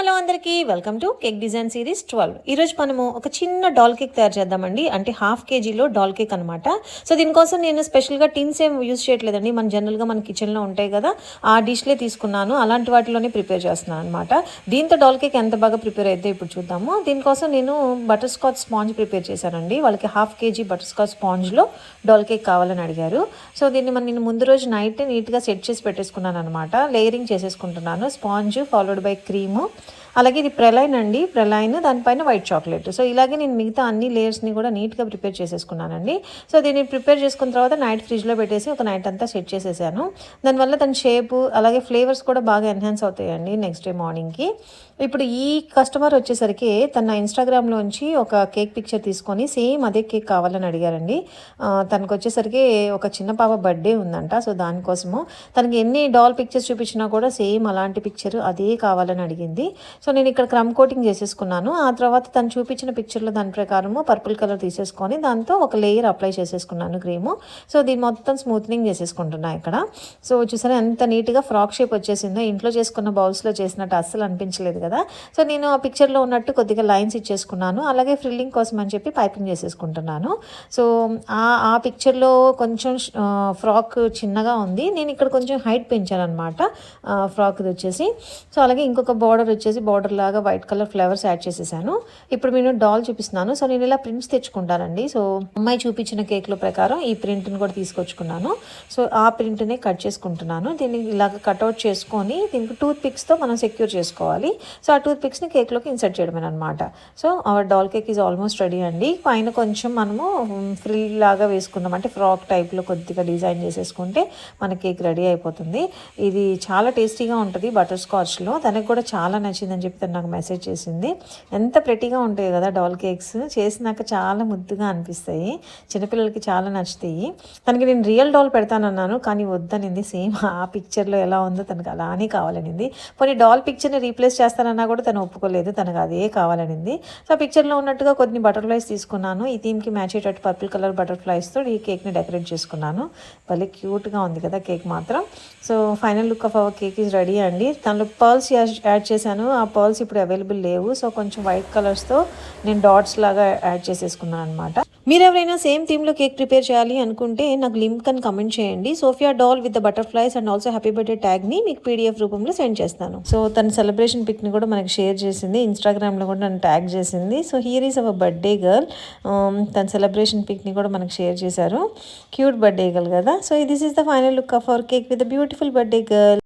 Hello అందరికీ welcome to cake design series 12. ఈరోజు మనము ఒక చిన్న డాల్ కేక్ తయారు చేద్దామండి. అంటే హాఫ్ కేజీలో డాల్ కేక్ అనమాట. సో దీనికోసం నేను స్పెషల్గా టిన్స్ ఏం యూస్ చేయట్లేదండి. మన జనరల్గా మన కిచెన్లో ఉంటాయి కదా, ఆ డిష్లే తీసుకున్నాను. అలాంటి వాటిలోనే ప్రిపేర్ చేస్తున్నాను అనమాట. దీంతో డాల్ కేక్ ఎంత బాగా ప్రిపేర్ అయితే ఇప్పుడు చూద్దాము. దీనికోసం నేను బటర్ స్కాచ్ స్పాంజ్ ప్రిపేర్ చేశానండి. వాళ్ళకి హాఫ్ కేజీ బటర్ స్కాచ్ స్పాంజ్లో డాల్ కేక్ కావాలని అడిగారు. సో దీన్ని నేను ముందు రోజు నైట్ నీట్గా సెట్ చేసి పెట్టేసుకున్నాను అనమాట. లేయరింగ్ చేసేసుకుంటున్నాను. స్పాంజ్ ఫాలోడ్ బై క్రీము, అలాగే ఇది ప్రెలైన్ అండి, ప్రెలైన్ దానిపైన వైట్ చాక్లెట్. సో ఇలాగే నేను మిగతా అన్ని లేయర్స్ని కూడా నీట్గా ప్రిపేర్ చేసేసుకున్నానండి. సో దీన్ని ప్రిపేర్ చేసుకున్న తర్వాత నైట్ ఫ్రిడ్జ్లో పెట్టేసి ఒక నైట్ అంతా సెట్ చేసేసాను. దానివల్ల దాని షేపు అలాగే ఫ్లేవర్స్ కూడా బాగా ఎన్హాన్స్ అవుతాయండి నెక్స్ట్ డే మార్నింగ్కి. ఇప్పుడు ఈ కస్టమర్ వచ్చేసరికి తన ఇన్స్టాగ్రామ్లోంచి ఒక కేక్ పిక్చర్ తీసుకొని సేమ్ అదే కేక్ కావాలని అడిగారండి. తనకు వచ్చేసరికి ఒక చిన్న పాప బర్త్డే ఉందంట. సో దానికోసము తనకి ఎన్ని డాల్ పిక్చర్స్ చూపించినా కూడా సేమ్ అలాంటి పిక్చర్ అదే కావాలని అడిగింది. సో నేను ఇక్కడ క్రమ్ కోటింగ్ చేసేసుకున్నాను. ఆ తర్వాత తను చూపించిన పిక్చర్లో దాని ప్రకారము పర్పుల్ కలర్ తీసేసుకొని దాంతో ఒక లేయర్ అప్లై చేసేసుకున్నాను క్రీము. సో దీన్ని మొత్తం స్మూత్నింగ్ చేసేసుకుంటున్నా ఇక్కడ. సో చూసారా ఎంత నీట్గా ఫ్రాక్ షేప్ వచ్చేసిందో. ఇంట్లో చేసుకున్న బౌల్స్లో చేసినట్టు అస్సలు అనిపించలేదు కదా. సో నేను ఆ పిక్చర్లో ఉన్నట్టు కొద్దిగా లైన్స్ ఇచ్చేసుకున్నాను. అలాగే ఫ్రిల్లింగ్ కోసం అని చెప్పి పైపింగ్ చేసేసుకుంటున్నాను. సో ఆ పిక్చర్లో కొంచెం ఫ్రాక్ చిన్నగా ఉంది. నేను ఇక్కడ కొంచెం హైట్ పెంచాను అనమాట ఫ్రాక్ది వచ్చేసి. సో అలాగే ఇంకొక బార్డర్ వచ్చేసి బార్డర్ లాగా వైట్ కలర్ ఫ్లవర్స్ యాడ్ చేసేసాను. ఇప్పుడు నేను డాల్ చూపిస్తున్నాను. సో నేను ఇలా ప్రింట్స్ తెచ్చుకుంటానండి. సో అమ్మాయి చూపించిన కేక్లో ప్రకారం ఈ ప్రింట్ని కూడా తీసుకొచ్చుకున్నాను. సో ఆ ప్రింట్ని కట్ చేసుకుంటున్నాను. దీన్ని ఇలాగ కట్అవుట్ చేసుకొని దీనికి టూత్ పిక్స్తో మనం సెక్యూర్ చేసుకోవాలి. సో ఆ టూత్ పిక్స్ని కేక్లోకి ఇన్సర్ట్ చేయడమే అనమాట. So our doll cake is almost ready అండి. పైన కొంచెం మనము ఫ్రిల్ లాగా వేసుకుందాం, అంటే ఫ్రాక్ టైప్లో కొద్దిగా డిజైన్ చేసేసుకుంటే మన కేక్ రెడీ అయిపోతుంది. ఇది చాలా టేస్టీగా ఉంటుంది బటర్ స్కాచ్లో. తనకు కూడా చాలా నచ్చిందని చెప్పి తను నాకు మెసేజ్ చేసింది. ఎంత ప్రెటీగా ఉంటాయి కదా డాల్ కేక్స్, చేసినాక చాలా ముద్దుగా అనిపిస్తాయి, చిన్నపిల్లలకి చాలా నచ్చుతాయి. తనకి నేను రియల్ డాల్ పెడతానన్నాను కానీ వద్దనింది. సేమ్ ఆ పిక్చర్లో ఎలా ఉందో తనకు అలానే కావాలనింది. పోనీ డాల్ పిక్చర్ని రీప్లేస్ చేస్తానన్నా కూడా తను ఒప్పుకోలేదు, తనకు అదే కావాలనింది. సో ఆ పిక్చర్లో ఉన్నట్టుగా కొన్ని బటర్ఫ్లైస్ తీసుకున్నాను. ఈ థీమ్కి మ్యాచ్ అయ్యేటట్టు పర్పుల్ కలర్ బటర్ఫ్లైస్తో ఈ కేక్ని డెకరేట్ చేసుకున్నాను. భలే క్యూట్గా ఉంది కదా కేక్ మాత్రం. So final look of our cake is ready అండి. దానిలో పర్ల్స్ యాడ్ చేశాను. ఆ పర్ల్స్ ఇప్పుడు అవైలబుల్ లేవు. సో కొంచెం వైట్ కలర్స్తో నేను డాట్స్ లాగా యాడ్ చేసేసుకున్నాను అనమాట. మీరు ఎవరైనా సేమ్ థీమ్లో కేక్ ప్రిపేర్ చేయాలి అనుకుంటే నాకు లింక్ అని కమెంట్ చేయండి. Sofia doll with the butterflies and also happy birthday ట్యాగ్ని మీకు పీడిఎఫ్ రూపంలో సెండ్ చేస్తాను. సో తన సెలబ్రేషన్ పిక్ని కూడా మనకి షేర్ చేసింది. ఇన్స్టాగ్రామ్లో కూడా నన్ను ట్యాగ్ చేసింది. So here is our birthday girl. తన సెలబ్రేషన్ పిక్ని కూడా మనకి షేర్ చేశారు. క్యూట్ బర్త్డే గర్ల్ కదా. So this is the final look of our cake with the beautiful birthday girl.